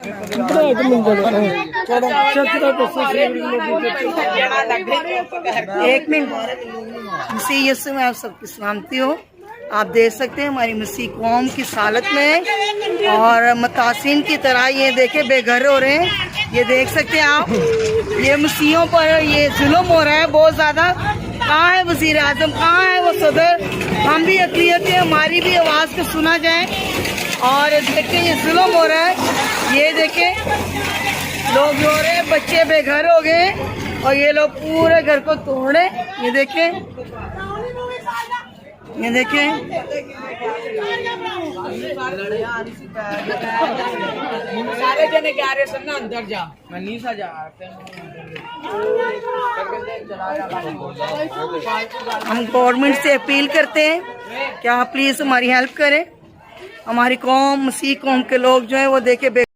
एक मिनट, मसीह यीशु में आप सबकी सलामती हो। आप देख सकते हैं हमारी मसीह कौम किस हालत में है और मतासीन की तरह ये देखे बेघर हो रहे हैं। ये देख सकते हैं आप, ये मसीहों पर ये जुल्म हो रहा है बहुत ज्यादा। कहाँ है वजीर आजम, कहाँ है वो सदर? हम भी अक़लियत है, हमारी भी आवाज़ को सुना जाए। और देखिए ये जुल्म हो रहा है, ये देखे लोग रो रहे हैं, बच्चे बेघर हो गए और ये लोग पूरे घर को तोड़े। ये देखें, ये देखें, सारे जने क्या रहे सर ना अंदर जा, मैं नहीं सा जा। हम गवर्नमेंट से अपील करते हैं कि आप प्लीज हमारी हेल्प करें। हमारी कौम, मसीह कौम के लोग जो है वो देखे